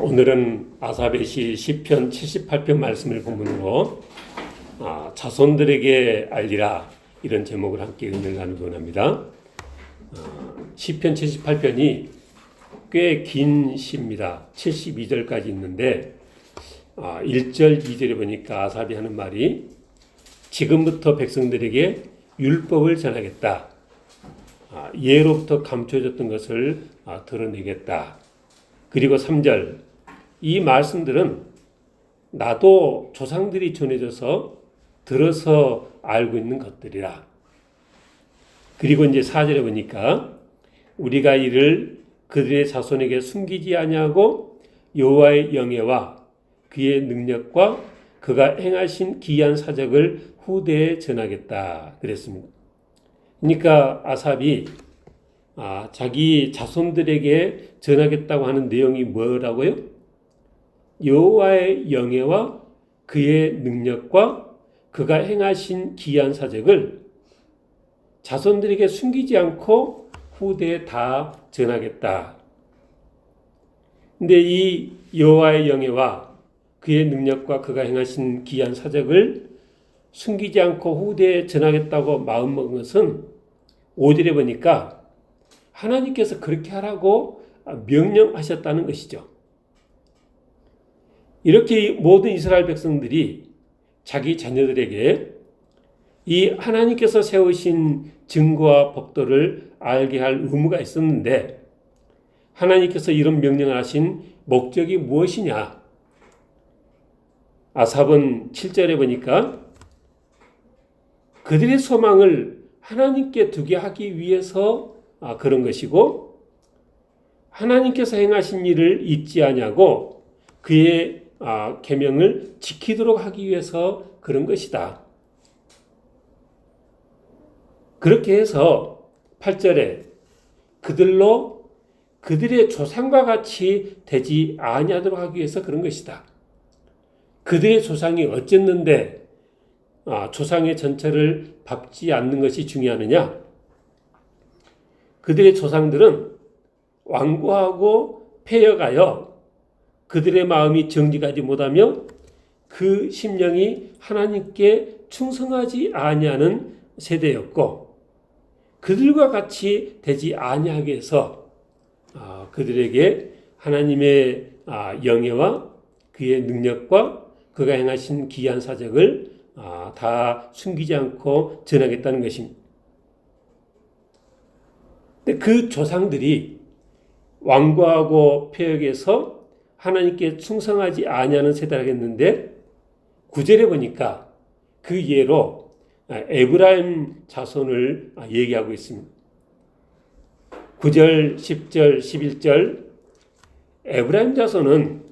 오늘은 아사벳이 시편 78편 말씀을 본문으로 자손들에게 알리라 이런 제목을 함께 은혜를 나누기 원합니다. 시편 78편이 꽤 긴 시입니다. 72절까지 있는데 1절, 2절에 보니까 아삽이 하는 말이 지금부터 백성들에게 율법을 전하겠다. 예로부터 감춰졌던 것을 드러내겠다. 그리고 3절, 이 말씀들은 나도 조상들이 전해져서 들어서 알고 있는 것들이라. 그리고 이제 4절에 보니까 우리가 이를 그들의 자손에게 숨기지 아니하고 여호와의 영예와 그의 능력과 그가 행하신 기이한 사적을 후대에 전하겠다 그랬습니다. 그러니까 아삽이 자기 자손들에게 전하겠다고 하는 내용이 뭐라고요? 여호와의 영예와 그의 능력과 그가 행하신 기이한 사적을 자손들에게 숨기지 않고 후대에 다 전하겠다. 근데 이 여호와의 영예와 그의 능력과 그가 행하신 기이한 사적을 숨기지 않고 후대에 전하겠다고 마음먹은 것은 5절에 보니까 하나님께서 그렇게 하라고 명령하셨다는 것이죠. 이렇게 모든 이스라엘 백성들이 자기 자녀들에게 이 하나님께서 세우신 증거와 법도를 알게 할 의무가 있었는데 하나님께서 이런 명령을 하신 목적이 무엇이냐? 아삽은 7절에 보니까 그들의 소망을 하나님께 두게 하기 위해서 그런 것이고 하나님께서 행하신 일을 잊지 아니하고 그의 계명을 지키도록 하기 위해서 그런 것이다. 그렇게 해서 8절에 그들로 그들의 조상과 같이 되지 아니하도록 하기 위해서 그런 것이다. 그들의 조상이 어쨌는데 조상의 전체를 밟지 않는 것이 중요하느냐? 그들의 조상들은 완고하고 패역하여 그들의 마음이 정직하지 못하며 그 심령이 하나님께 충성하지 아니하는 세대였고 그들과 같이 되지 아니하게 해서 그들에게 하나님의 영예와 그의 능력과 그가 행하신 기이한 사적을 다 숨기지 않고 전하겠다는 것입니다. 근데 그 조상들이 완고하고 패역해서 하나님께 충성하지 아니하는 세대라겠는데 9절에 보니까 그 예로 에브라임 자손을 얘기하고 있습니다. 9절, 10절, 11절 에브라임 자손은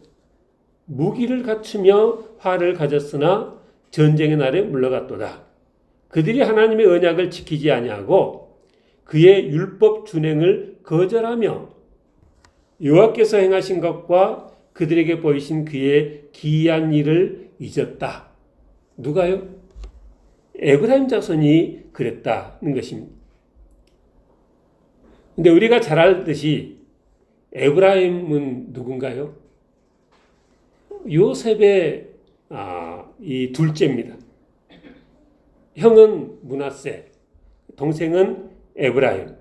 무기를 갖추며 활을 가졌으나 전쟁의 날에 물러갔도다. 그들이 하나님의 언약을 지키지 아니하고 그의 율법 준행을 거절하며 여호와께서 행하신 것과 그들에게 보이신 그의 기이한 일을 잊었다. 누가요? 에브라임 자손이 그랬다는 것입니다. 근데 우리가 잘 알듯이 에브라임은 누군가요? 요셉의 이 둘째입니다. 형은 므낫세, 동생은 에브라임.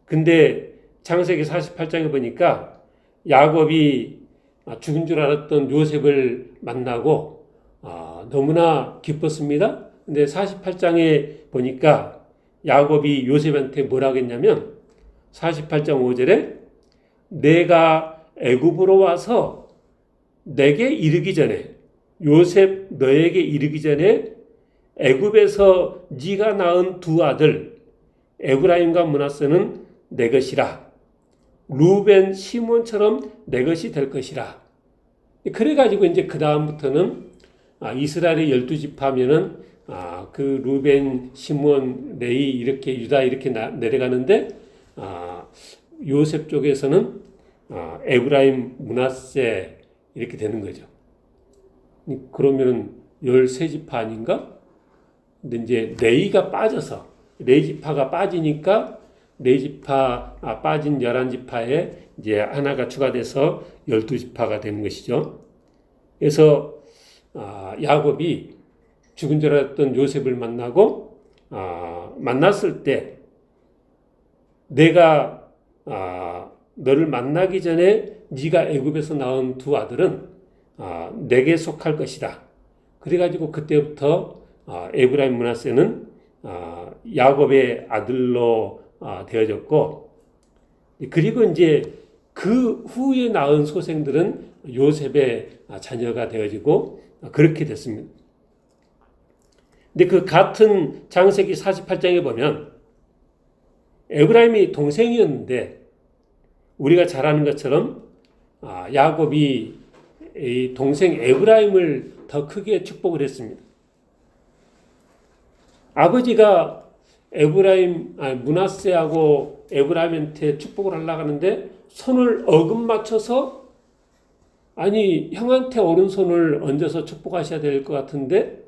근데 창세기 48장에 보니까 야곱이 죽은 줄 알았던 요셉을 만나고 너무나 기뻤습니다. 근데 48장에 보니까 야곱이 요셉한테 뭐라고 했냐면 48장 5절에 내가 애굽으로 와서 내게 이르기 전에 요셉 너에게 이르기 전에 애굽에서 네가 낳은 두 아들 에브라임과 므낫세는 내 것이라 루벤 시몬처럼 내 것이 될 것이라. 그래가지고 이제 그 다음부터는 이스라엘의 12지파면은 그 루벤, 시몬, 레위 이렇게 유다 이렇게 내려가는데 요셉 쪽에서는 에브라임, 므낫세 이렇게 되는 거죠. 그러면은 13지파 아닌가? 근데 이제 레위가 빠져서 레위지파가 빠지니까 레위지파 빠진 11지파에 이제 하나가 추가돼서 12지파가 되는 것이죠. 그래서 야곱이 죽은 줄 알았던 요셉을 만나고 만났을 때 내가 너를 만나기 전에 네가 애굽에서 낳은 두 아들은 내게 속할 것이다. 그래가지고 그때부터 에브라임 므낫세는 야곱의 아들로 되어졌고, 그리고 이제 그 후에 낳은 소생들은 요셉의 자녀가 되어지고 그렇게 됐습니다. 근데 그 같은 창세기 48장에 보면 에브라임이 동생이었는데 우리가 잘 아는 것처럼 야곱이 이 동생 에브라임을 더 크게 축복을 했습니다. 아버지가 므낫세하고 에브라임한테 축복을 하려고 하는데 손을 어긋맞춰서 형한테 오른손을 얹어서 축복하셔야 될 것 같은데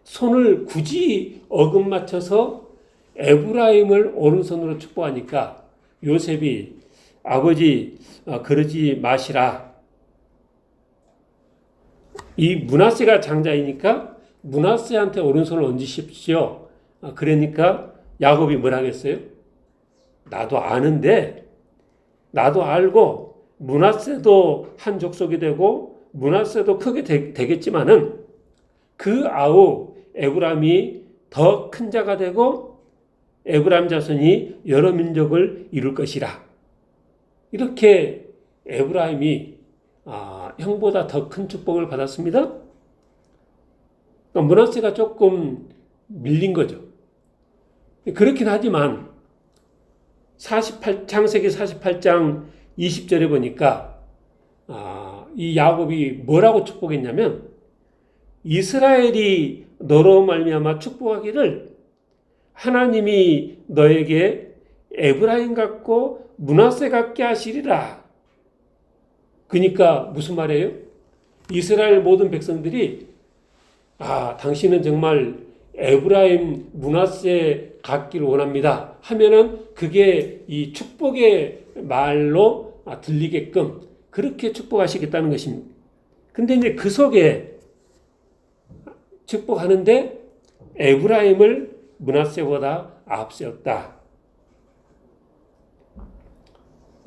손을 굳이 어긋맞춰서 에브라임을 오른손으로 축복하니까 요셉이 아버지 그러지 마시라. 이 므낫세가 장자이니까 므낫세한테 오른손을 얹으십시오. 그러니까 야곱이 뭐라 하겠어요? 나도 아는데 나도 알고 므낫세도 한 족속이 되고 므낫세도 크게 되겠지만은 그 아우 에브라임이 더 큰 자가 되고 에브라임 자손이 여러 민족을 이룰 것이라. 이렇게 에브라임이 형보다 더 큰 축복을 받았습니다. 그러니까 므낫세가 조금 밀린 거죠. 그렇긴 하지만 창세기 48장 20절에 보니까 이 야곱이 뭐라고 축복했냐면 이스라엘이 너로 말미암아 축복하기를 하나님이 너에게 에브라임 같고 므낫세 같게 하시리라. 그러니까 무슨 말이에요? 이스라엘 모든 백성들이 당신은 정말 에브라임 므낫세 같기를 원합니다 하면은 그게 이 축복의 말로 들리게끔 그렇게 축복하시겠다는 것입니다. 근데 이제 그 속에 축복하는데 에브라임을 므낫세보다 앞세웠다.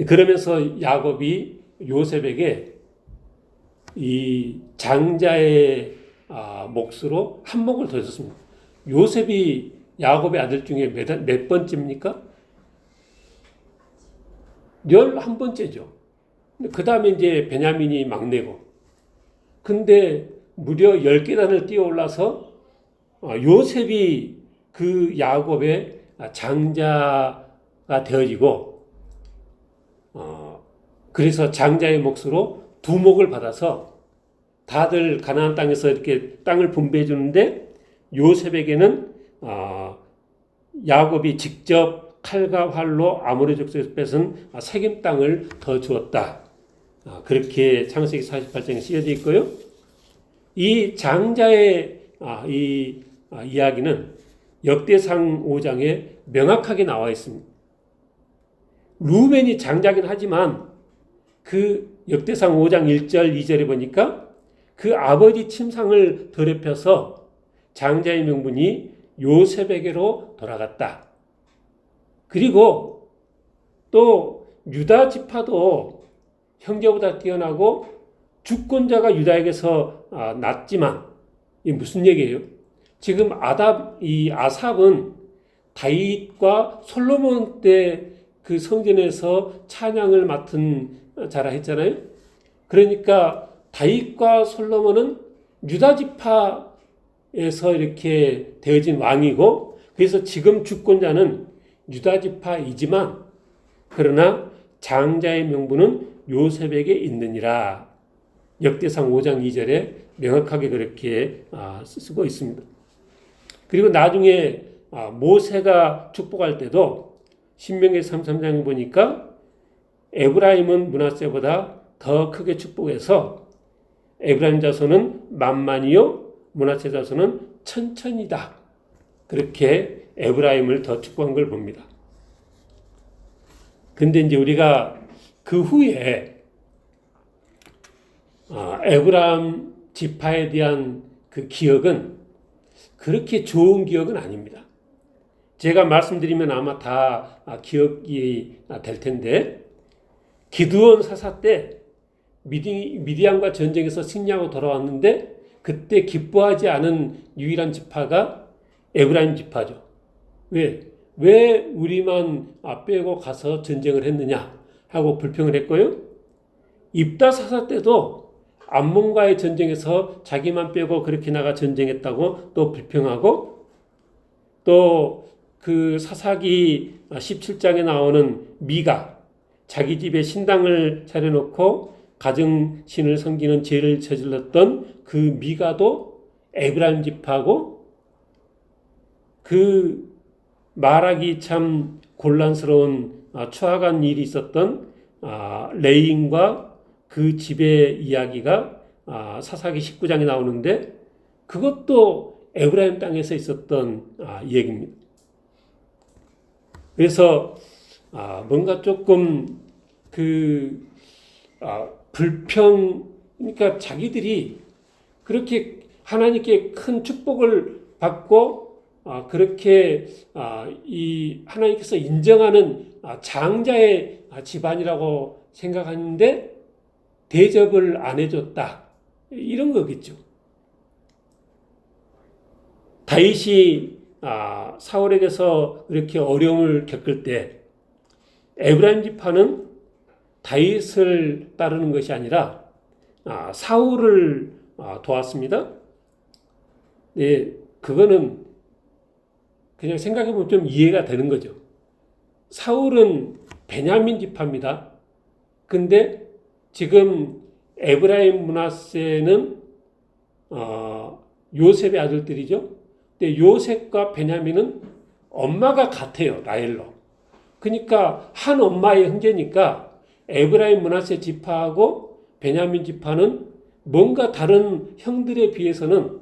그러면서 야곱이 요셉에게 이 장자의 몫으로 한 몫을 더 줬습니다. 요셉이 야곱의 아들 중에 몇 번째입니까? 11번째죠. 그 다음에 이제 베냐민이 막내고. 근데 무려 10계단을 뛰어 올라서 요셉이 그 야곱의 장자가 되어지고, 그래서 장자의 몫으로 두 몫을 받아서 다들 가나안 땅에서 이렇게 땅을 분배해 주는데 요셉에게는 야곱이 직접 칼과 활로 아모리 족속에서 뺏은 세겜 땅을 더 주었다. 그렇게 창세기 48장에 쓰여져 있고요. 이 장자의 이야기는 역대상 5장에 명확하게 나와 있습니다. 루벤이 장자긴 하지만 그 역대상 5장 1절 2절에 보니까 그 아버지 침상을 더럽혀서 장자의 명분이 요셉에게로 돌아갔다. 그리고 또 유다 지파도 형제보다 뛰어나고 주권자가 유다에게서 났지만 이게 무슨 얘기예요? 지금 아삽은 다윗과 솔로몬 때 그 성전에서 찬양을 맡은 자라 했잖아요. 그러니까 다윗과 솔로몬은 유다 지파에서 이렇게 되어진 왕이고, 그래서 지금 주권자는 유다 지파이지만 그러나 장자의 명분은 요셉에게 있느니라. 역대상 5장 2절에 명확하게 그렇게 쓰고 있습니다. 그리고 나중에 모세가 축복할 때도 신명기 33장에 보니까 에브라임은 므낫세보다 더 크게 축복해서 에브라임 자손은 만만이요 므낫세 자손은 천천이다. 그렇게 에브라임을 더 축복한 걸 봅니다. 근데 이제 우리가 그 후에 에브라임 지파에 대한 그 기억은 그렇게 좋은 기억은 아닙니다. 제가 말씀드리면 아마 다 기억이 될 텐데, 기드온 사사 때 미디안과 전쟁에서 승리하고 돌아왔는데 그때 기뻐하지 않은 유일한 지파가 에브라임 지파죠. 왜 우리만 빼고 가서 전쟁을 했느냐 하고 불평을 했고요. 입다 사사 때도 암몬과의 전쟁에서 자기만 빼고 그렇게 나가 전쟁했다고 또 불평하고, 또 그 사사기 17장에 나오는 미가 자기 집에 신당을 차려놓고 가정신을 섬기는 죄를 저질렀던 그 미가도 에브라임 지파고, 그 말하기 참 곤란스러운 추악한 일이 있었던 레인과 그 집의 이야기가 사사기 19장에 나오는데 그것도 에브라임 땅에서 있었던 얘기입니다. 그래서 뭔가 조금 그 그러니까 자기들이 그렇게 하나님께 큰 축복을 받고 그렇게 이 하나님께서 인정하는 장자의 집안이라고 생각하는데 대접을 안 해줬다, 이런 거겠죠. 다윗이 사울에게서 이렇게 어려움을 겪을 때 에브라임 지파는 다윗을 따르는 것이 아니라 사울을 도왔습니다. 네, 그거는 그냥 생각해보면 좀 이해가 되는 거죠. 사울은 베냐민 지파입니다. 근데 지금 에브라임 므낫세는 요셉의 아들들이죠. 근데 요셉과 베냐민은 엄마가 같아요, 라헬로. 그러니까 한 엄마의 형제니까 에브라임 므낫세 지파하고 베냐민 지파는 뭔가 다른 형들에 비해서는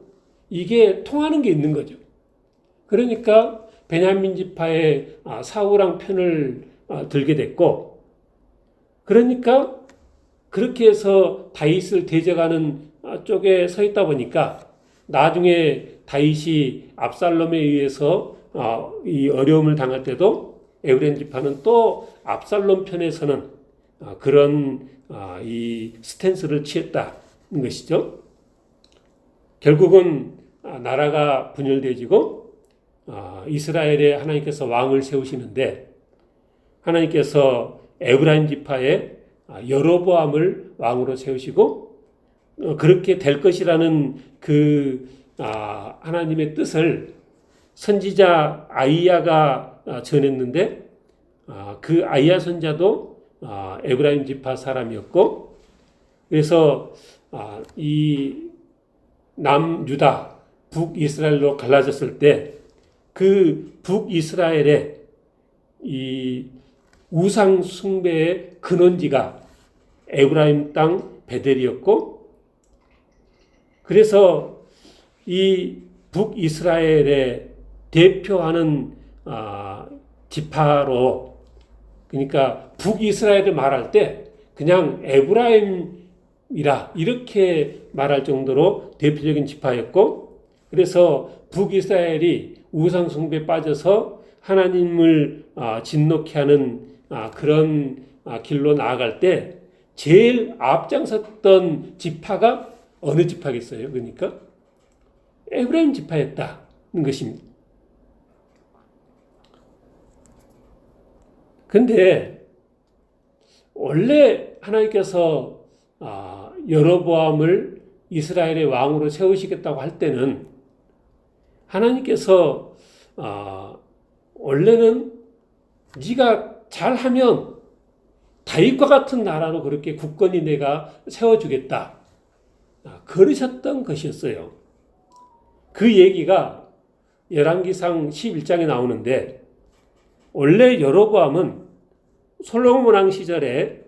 이게 통하는 게 있는 거죠. 그러니까 베냐민 지파의 사울왕 편을 들게 됐고, 그러니까 그렇게 해서 다윗을 대적하는 쪽에 서 있다 보니까 나중에 다윗이 압살롬에 의해서 이 어려움을 당할 때도 에브라임 지파는 또 압살롬 편에 서는 그런 이 스탠스를 취했다는 것이죠. 결국은 나라가 분열되어지고 이스라엘에 하나님께서 왕을 세우시는데 하나님께서 에브라임 지파에 여로보암을 왕으로 세우시고 그렇게 될 것이라는 그 하나님의 뜻을 선지자 아이야가 전했는데 그 아이야 선자도 에브라임 지파 사람이었고, 그래서 이 남유다 북이스라엘로 갈라졌을 때 그 북이스라엘의 이 우상 숭배의 근원지가 에브라임 땅 베델이었고, 그래서 이 북이스라엘의 대표하는 지파로, 그러니까 북이스라엘을 말할 때 그냥 에브라임이라 이렇게 말할 정도로 대표적인 지파였고, 그래서 북이스라엘이 우상 숭배에 빠져서 하나님을 진노케 하는 그런 길로 나아갈 때 제일 앞장섰던 지파가 어느 지파겠어요? 그러니까 에브라임 지파였다는 것입니다. 근데 원래 하나님께서 여로보암을 이스라엘의 왕으로 세우시겠다고 할 때는 하나님께서 원래는 네가 잘하면 다윗과 같은 나라로 그렇게 굳건히 내가 세워주겠다, 그러셨던 것이었어요. 그 얘기가 열왕기상 11장에 나오는데, 원래 여로보암은 솔로몬 왕 시절에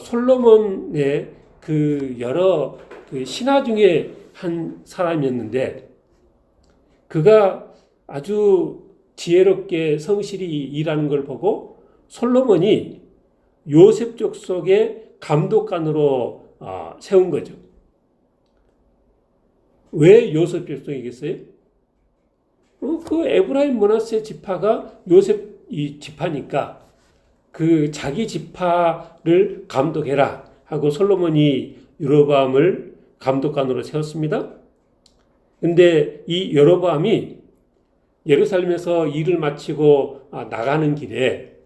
솔로몬의 그 여러 그 신하 중에 한 사람이었는데, 그가 아주 지혜롭게 성실히 일하는 걸 보고 솔로몬이 요셉 족속의 감독관으로 세운 거죠. 왜 요셉 족속이겠어요? 그 에브라임 므낫세 지파가 요셉 이 지파니까 그 자기 지파를 감독해라 하고 솔로몬이 여로보암을 감독관으로 세웠습니다. 근데 이 여로보암이 예루살렘에서 일을 마치고 나가는 길에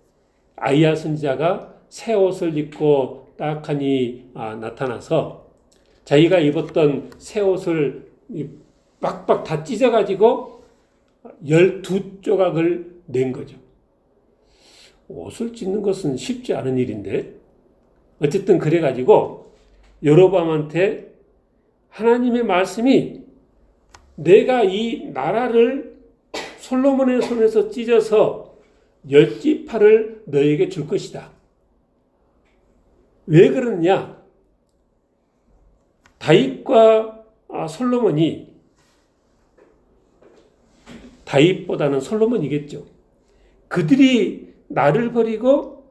아이야 선지자가 새 옷을 입고 딱하니 나타나서 자기가 입었던 새 옷을 빡빡 다 찢어가지고 12조각을 낸 거죠. 옷을 찢는 것은 쉽지 않은 일인데 어쨌든 그래가지고 여로보암한테 하나님의 말씀이 내가 이 나라를 솔로몬의 손에서 찢어서 10지파를 너에게 줄 것이다. 왜 그러느냐? 다윗과 솔로몬이 다윗보다는 솔로몬이겠죠. 그들이 나를 버리고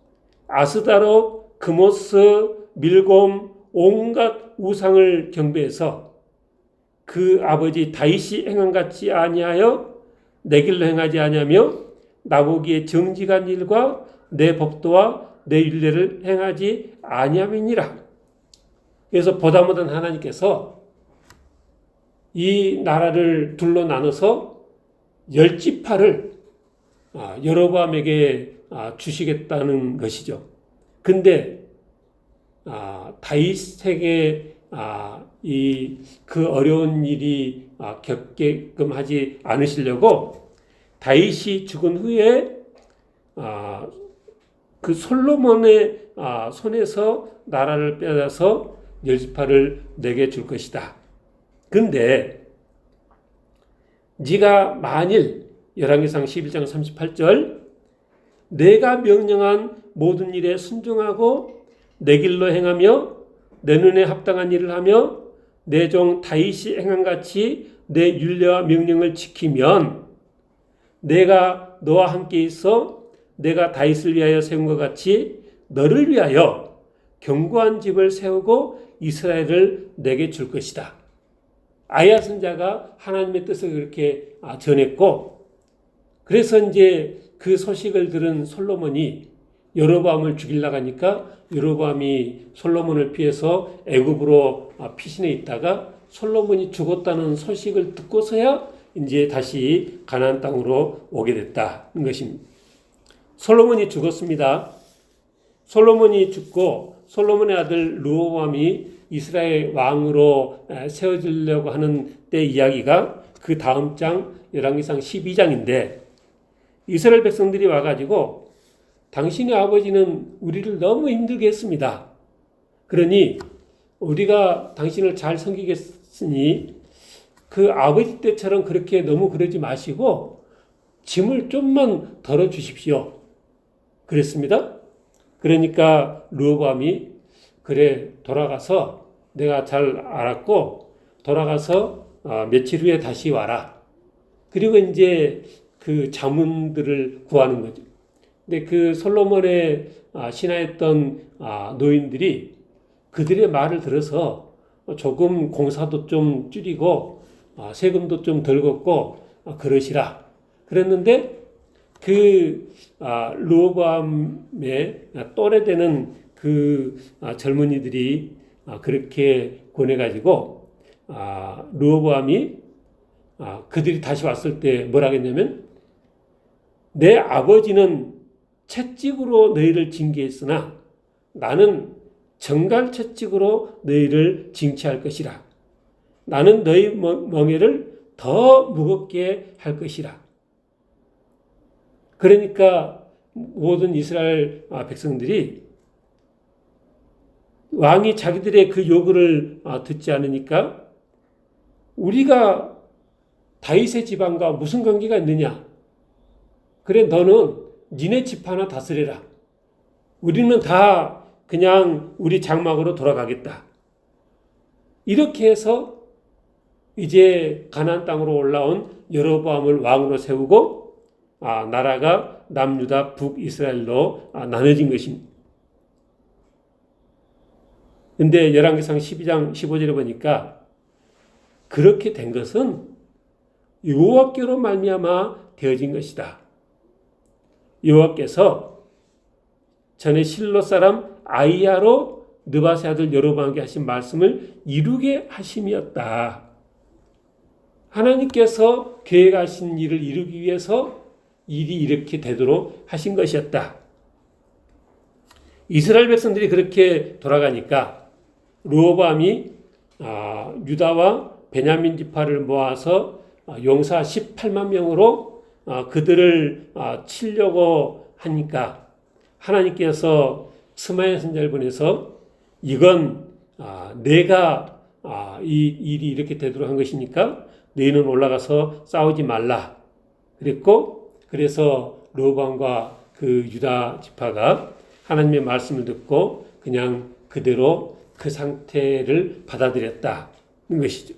아스다롯, 그모스, 밀곰 온갖 우상을 경배해서 그 아버지 다윗이 행함같이 아니하여 내 길로 행하지 아니하며 나보기에 정직한 일과 내 법도와 내 율례를 행하지 아니함이니라. 그래서 보다 못한 하나님께서 이 나라를 둘로 나눠서 10지파를 여로보암에게 주시겠다는 것이죠. 근데 다윗에게 그 어려운 일이 겪게끔 하지 않으시려고 다윗이 죽은 후에 그 솔로몬의 손에서 나라를 빼앗아서 10지파를 내게 줄 것이다. 근데 네가 만일 열왕기상 11장 38절 내가 명령한 모든 일에 순종하고 내 길로 행하며 내 눈에 합당한 일을 하며 내 종 다윗이 행함같이 내 율례와 명령을 지키면 내가 너와 함께 있어 내가 다윗을 위하여 세운 것 같이 너를 위하여 견고한 집을 세우고 이스라엘을 내게 줄 것이다. 아이야 선지자가 하나님의 뜻을 그렇게 전했고, 그래서 이제 그 소식을 들은 솔로몬이 여로보암을 죽이려고 하니까 여로보암이 솔로몬을 피해서 애굽으로 피신해 있다가 솔로몬이 죽었다는 소식을 듣고서야 이제 다시 가나안 땅으로 오게 됐다는 것입니다. 솔로몬이 죽었습니다. 솔로몬이 죽고 솔로몬의 아들 르호보암이 이스라엘 왕으로 세워지려고 하는 때 이야기가 그 다음 장 열왕기상 12장인데 이스라엘 백성들이 와가지고 당신의 아버지는 우리를 너무 힘들게 했습니다. 그러니 우리가 당신을 잘 섬기겠으니 그 아버지 때처럼 그렇게 너무 그러지 마시고 짐을 좀만 덜어 주십시오. 그랬습니다. 그러니까 르호보암이 그래 돌아가서 내가 잘 알았고 돌아가서 며칠 후에 다시 와라. 그리고 이제 그 자문들을 구하는 거죠. 근데 그 솔로몬의 신하였던 노인들이 그들의 말을 들어서 조금 공사도 좀 줄이고 세금도 좀 덜 걷고 그러시라. 그랬는데 그 르호보암의 또래 되는 그 젊은이들이 그렇게 권해가지고 르호보암이 그들이 다시 왔을 때 뭐라 했냐면 내 아버지는 채찍으로 너희를 징계했으나 나는 정갈 채찍으로 너희를 징치할 것이라. 나는 너희 멍에를 더 무겁게 할 것이라. 그러니까 모든 이스라엘 백성들이 왕이 자기들의 그 요구를 듣지 않으니까 우리가 다윗의 집안과 무슨 관계가 있느냐? 그래 너는 니네 집 하나 다스려라. 우리는 다 그냥 우리 장막으로 돌아가겠다. 이렇게 해서 이제 가나안 땅으로 올라온 여로보암을 왕으로 세우고 나라가 남유다 북이스라엘로 나눠진 것입니다. 근데 열왕기상 12장 15절에 보니까 그렇게 된 것은 여호와께로 말미암아 되어진 것이다. 여호와께서 전에 실로 사람 아이야로 느바세 아들 여로보암에게 하신 말씀을 이루게 하심이었다. 하나님께서 계획하신 일을 이루기 위해서 일이 이렇게 되도록 하신 것이었다. 이스라엘 백성들이 그렇게 돌아가니까 르호보암이 유다와 베냐민 지파를 모아서 용사 18만 명으로 그들을 치려고 하니까 하나님께서 스마야 선지자를 보내서 이건 내가 이 일이 이렇게 되도록 한 것이니까 너희는 올라가서 싸우지 말라 그랬고, 그래서 르호보암과 그 유다 지파가 하나님의 말씀을 듣고 그냥 그대로 그 상태를 받아들였다는 것이죠.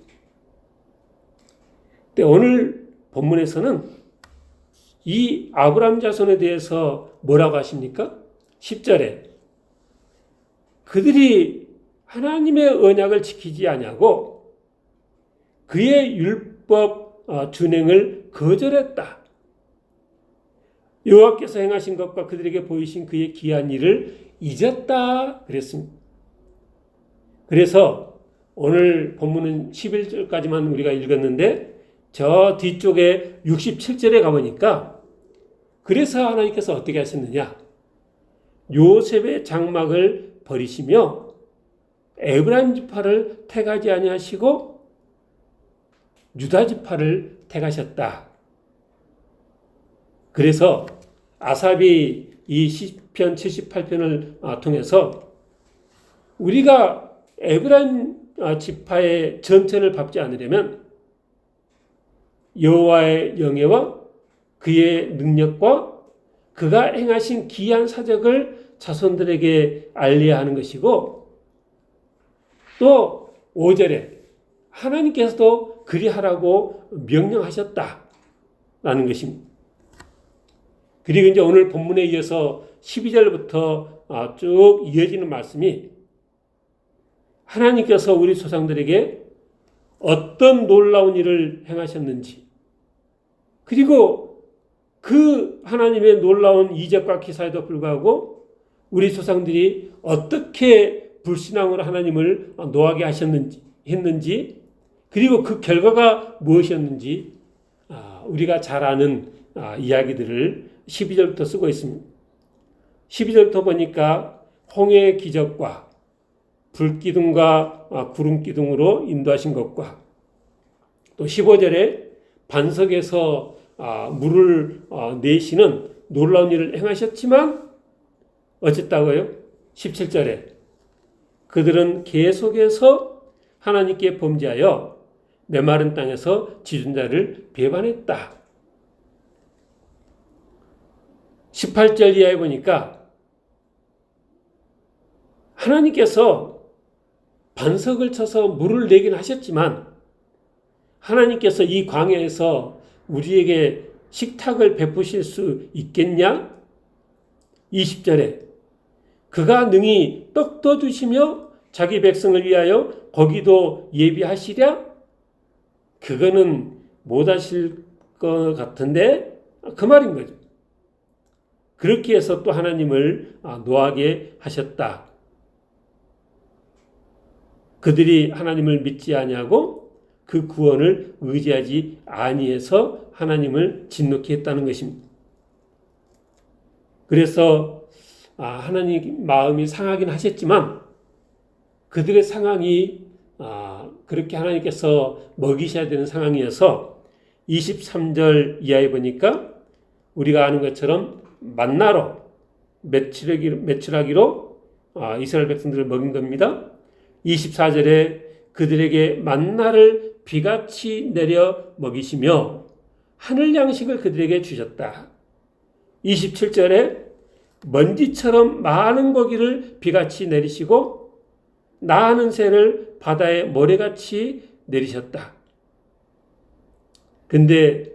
근데 오늘 본문에서는 이 아브라함 자손에 대해서 뭐라고 하십니까? 10절에 그들이 하나님의 언약을 지키지 아니하고 그의 율법 준행을 거절했다. 여호와께서 행하신 것과 그들에게 보이신 그의 기한 일을 잊었다 그랬습니다. 그래서 오늘 본문은 11절까지만 우리가 읽었는데 저 뒤쪽에 67절에 가보니까 그래서 하나님께서 어떻게 하셨느냐? 요셉의 장막을 버리시며 에브라임 지파를 택하지 아니하시고 유다 지파를 택하셨다. 그래서 아삽이 이 시편 78편을 통해서 우리가 에브라임 지파의 전체를 밟지 않으려면 여호와의 영예와 그의 능력과 그가 행하신 기이한 사적을 자손들에게 알려야 하는 것이고, 또 5절에 하나님께서도 그리하라고 명령하셨다라는 것입니다. 그리고 이제 오늘 본문에 이어서 12절부터 쭉 이어지는 말씀이 하나님께서 우리 조상들에게 어떤 놀라운 일을 행하셨는지, 그리고 그 하나님의 놀라운 이적과 기사에도 불구하고 우리 조상들이 어떻게 불신앙으로 하나님을 노하게 했는지, 그리고 그 결과가 무엇이었는지 우리가 잘 아는 이야기들을 12절부터 쓰고 있습니다. 12절부터 보니까 홍해의 기적과 불기둥과 구름기둥으로 인도하신 것과, 또 15절에 반석에서 물을 내시는 놀라운 일을 행하셨지만 어쨌다고요? 17절에 그들은 계속해서 하나님께 범죄하여 메마른 땅에서 지존자를 배반했다. 18절 이하에 보니까 하나님께서 반석을 쳐서 물을 내긴 하셨지만 하나님께서 이 광야에서 우리에게 식탁을 베푸실 수 있겠냐? 20절에 그가 능히 떡도 주시며 자기 백성을 위하여 거기도 예비하시랴? 그거는 못하실 것 같은데 그 말인 거죠. 그렇게 해서 또 하나님을 노하게 하셨다. 그들이 하나님을 믿지 아니하고 그 구원을 의지하지 아니해서 하나님을 진노케 했다는 것입니다. 그래서 하나님 마음이 상하긴 하셨지만 그들의 상황이 그렇게 하나님께서 먹이셔야 되는 상황이어서 23절 이하에 보니까 우리가 아는 것처럼 만나로 메추라기로 이스라엘 백성들을 먹인 겁니다. 24절에 그들에게 만나를 비같이 내려 먹이시며 하늘 양식을 그들에게 주셨다. 27절에 먼지처럼 많은 고기를 비같이 내리시고 나하는 새를 바다에 모래같이 내리셨다. 근데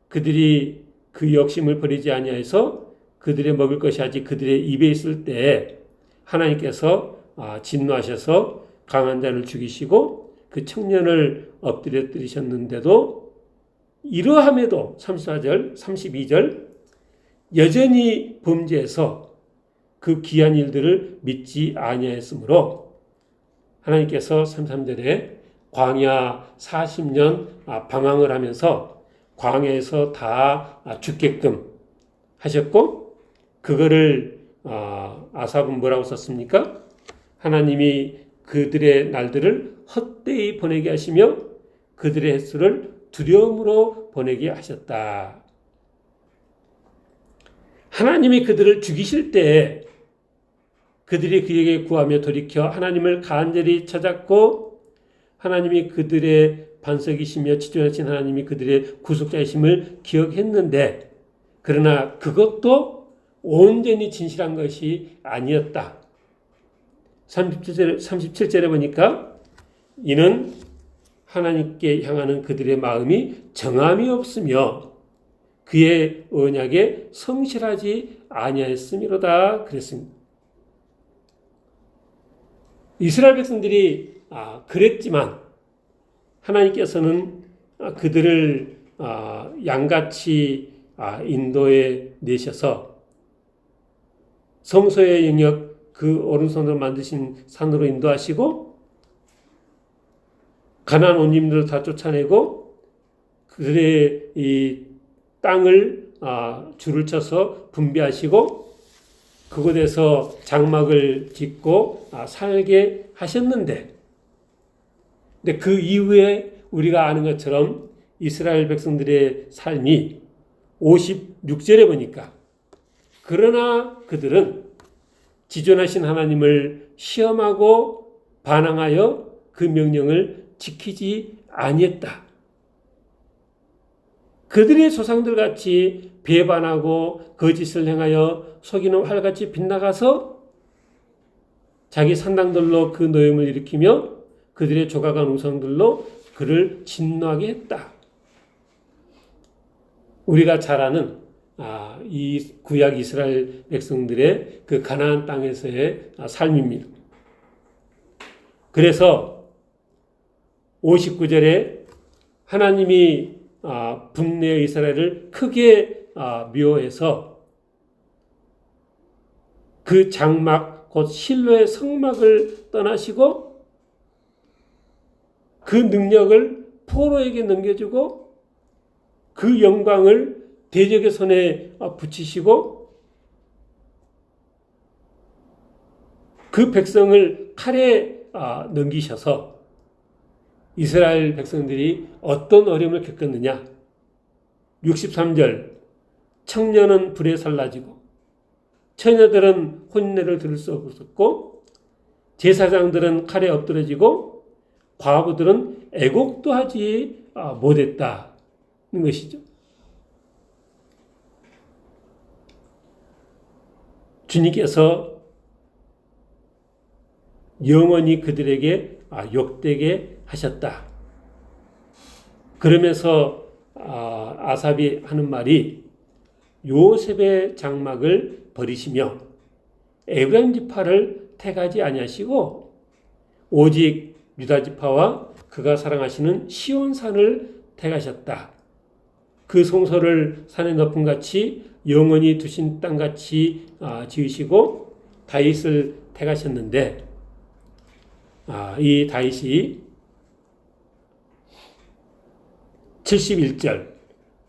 그들이 그 욕심을 버리지 아니하여서 그들의 먹을 것이 아직 그들의 입에 있을 때 하나님께서 진노하셔서 강한 자를 죽이시고 그 청년을 엎드려뜨리셨는데도 이러함에도 34절, 32절 여전히 범죄해서 그 귀한 일들을 믿지 아니하였으므로 하나님께서 33절에 광야 40년 방황을 하면서 광야에서 다 죽게끔 하셨고 그거를 아삽은 뭐라고 썼습니까? 하나님이 그들의 날들을 헛되이 보내게 하시며 그들의 횟수를 두려움으로 보내게 하셨다. 하나님이 그들을 죽이실 때 그들이 그에게 구하며 돌이켜 하나님을 간절히 찾았고 하나님이 그들의 반석이시며 지존하신 하나님이 그들의 구속자이심을 기억했는데 그러나 그것도 온전히 진실한 것이 아니었다. 37절에 보니까 이는 하나님께 향하는 그들의 마음이 정함이 없으며 그의 언약에 성실하지 아니하였음이로다 그랬습니다. 이스라엘 백성들이 그랬지만 하나님께서는 그들을 양같이 인도에 내셔서 성소의 영역 그 오른손으로 만드신 산으로 인도하시고 가나안 온님들을 다 쫓아내고 그들의 이 땅을 줄을 쳐서 분배하시고 그곳에서 장막을 짓고 살게 하셨는데 근데 그 이후에 우리가 아는 것처럼 이스라엘 백성들의 삶이 56절에 보니까 그러나 그들은 지존하신 하나님을 시험하고 반항하여 그 명령을 지키지 아니했다. 그들의 조상들 같이 배반하고 거짓을 행하여 속이는 활같이 빗나가서 자기 산당들로 그 노염을 일으키며 그들의 조각한 우상들로 그를 진노하게 했다. 우리가 잘 아는 이 구약 이스라엘 백성들의 그 가나안 땅에서의 삶입니다. 그래서 59절에 하나님이 분내의 이스라엘을 크게 묘해서 그 장막 곧 실로의 성막을 떠나시고 그 능력을 포로에게 넘겨주고 그 영광을 대적의 손에 붙이시고 그 백성을 칼에 넘기셔서 이스라엘 백성들이 어떤 어려움을 겪었느냐. 63절 청년은 불에 살라지고 처녀들은 혼례를 들을 수 없었고 제사장들은 칼에 엎드러지고 과부들은 애곡도 하지 못했다는 것이죠. 주님께서 영원히 그들에게 욕되게 하셨다. 그러면서 아삽이 하는 말이 요셉의 장막을 버리시며 에브라임 지파를 택하지 아니하시고 오직 유다 지파와 그가 사랑하시는 시온산을 택하셨다. 그 성소를 산의 높음 같이 영원히 두신 땅 같이 지으시고 다윗을 택하셨는데 이 다윗이 71절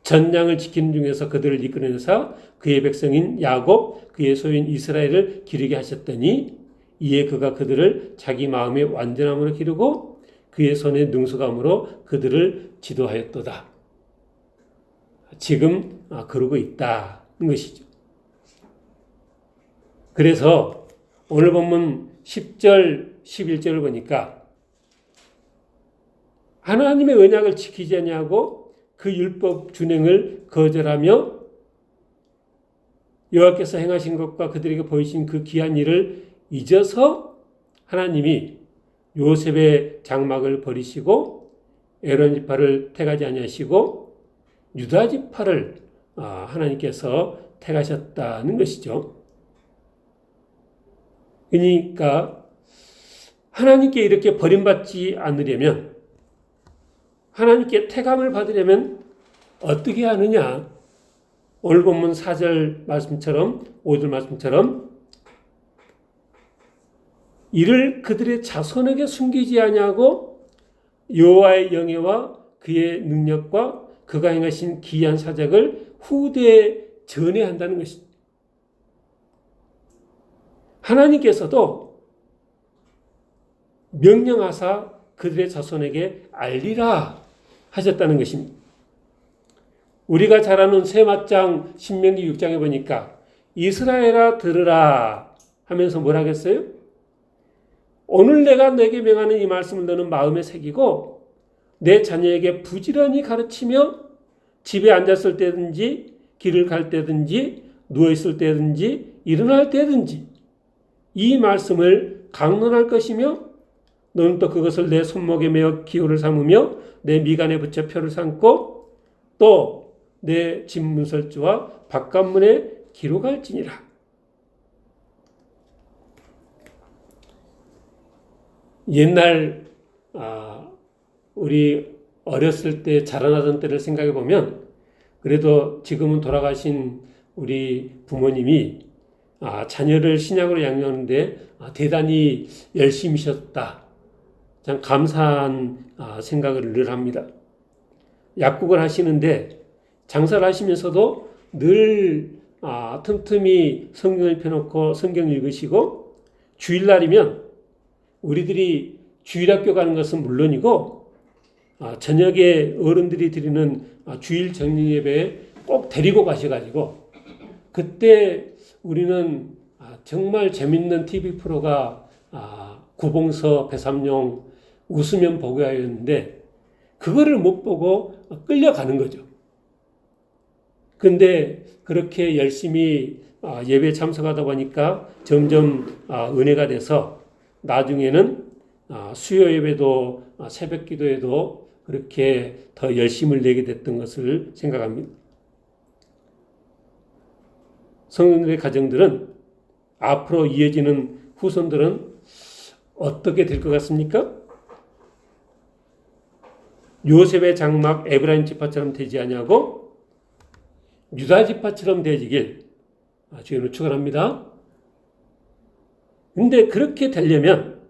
전장을 지키는 중에서 그들을 이끌어내사 그의 백성인 야곱 그의 소유인 이스라엘을 기르게 하셨더니 이에 그가 그들을 자기 마음의 완전함으로 기르고 그의 손의 능숙함으로 그들을 지도하였도다. 지금 그러고 있다는 것이죠. 그래서 오늘 본문 10절, 11절을 보니까 하나님의 언약을 지키지 아니하고 그 율법 준행을 거절하며 여호와께서 행하신 것과 그들에게 보이신 그 귀한 일을 잊어서 하나님이 요셉의 장막을 버리시고 에론 지파를 택하지 아니하시고 유다 지파를 하나님께서 택하셨다는 것이죠. 그러니까 하나님께 이렇게 버림받지 않으려면, 하나님께 태감을 받으려면 어떻게 하느냐? 오늘 본문 4절 말씀처럼, 5절 말씀처럼 이를 그들의 자손에게 숨기지 아니하고 여호와의 영예와 그의 능력과 그가 행하신 기이한 사적을 후대에 전해야 한다는 것입니다. 하나님께서도 명령하사 그들의 자손에게 알리라 하셨다는 것입니다. 우리가 잘 아는 세마장 신명기 6장에 보니까 이스라엘아 들으라 하면서 뭘 하겠어요? 오늘 내가 내게 명하는 이 말씀을 너는 마음에 새기고 내 자녀에게 부지런히 가르치며 집에 앉았을 때든지 길을 갈 때든지 누워있을 때든지 일어날 때든지 이 말씀을 강론할 것이며 너는 또 그것을 내 손목에 메어 기호를 삼으며 내 미간에 붙여 표를 삼고 또 내 집 문설주와 바깥문에 기록할지니라. 옛날 우리 어렸을 때 자라나던 때를 생각해 보면 그래도 지금은 돌아가신 우리 부모님이 자녀를 신약으로 양육하는데 대단히 열심히셨다. 참 감사한 생각을 늘 합니다. 약국을 하시는데 장사를 하시면서도 늘 틈틈이 성경을 펴놓고 성경 읽으시고 주일날이면 우리들이 주일학교 가는 것은 물론이고 저녁에 어른들이 드리는 주일 정령 예배에 꼭 데리고 가셔가지고 그때 우리는 정말 재밌는 TV 프로가 구봉서 배삼룡 웃으면 보고야였는데 그거를 못 보고 끌려가는 거죠. 근데 그렇게 열심히 예배에 참석하다 보니까 점점 은혜가 돼서 나중에는 수요 예배도 새벽 기도에도 그렇게 더 열심을 내게 됐던 것을 생각합니다. 성도들의 가정들은 앞으로 이어지는 후손들은 어떻게 될 것 같습니까? 요셉의 장막 에브라임 지파처럼 되지 아니하고 유다 지파처럼 되지길 주님은 축원합니다. 근데 그렇게 되려면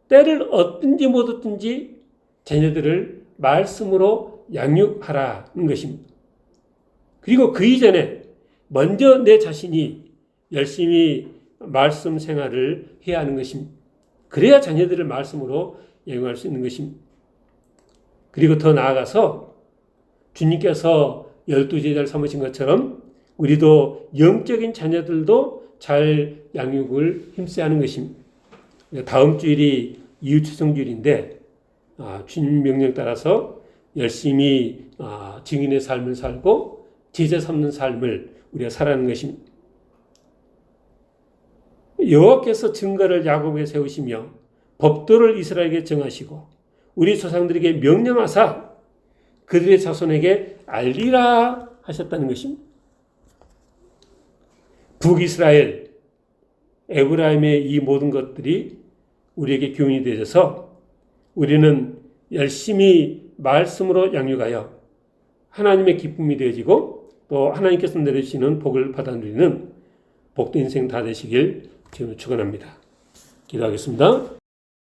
때를 얻든지 못 얻든지 자녀들을 말씀으로 양육하라는 것입니다. 그리고 그 이전에 먼저 내 자신이 열심히 말씀 생활을 해야 하는 것입니다. 그래야 자녀들을 말씀으로 양육할 수 있는 것입니다. 그리고 더 나아가서 주님께서 12제자를 삼으신 것처럼 우리도 영적인 자녀들도 잘 양육을 힘써야 하는 것입니다. 다음 주일이 이웃추성주일인데 주님 명령 따라서 열심히 증인의 삶을 살고 제자 삼는 삶을 우리가 살아가는 것입니다. 여호와께서 증거를 야곱에게 세우시며 법도를 이스라엘에게 정하시고 우리 조상들에게 명령하사 그들의 자손에게 알리라 하셨다는 것입니다. 북이스라엘, 에브라임의 이 모든 것들이 우리에게 교훈이 되어서 우리는 열심히 말씀으로 양육하여 하나님의 기쁨이 되어지고 또 하나님께서 내려주시는 복을 받아 누리는 복된 인생 다 되시길 주님을 축원합니다. 기도하겠습니다.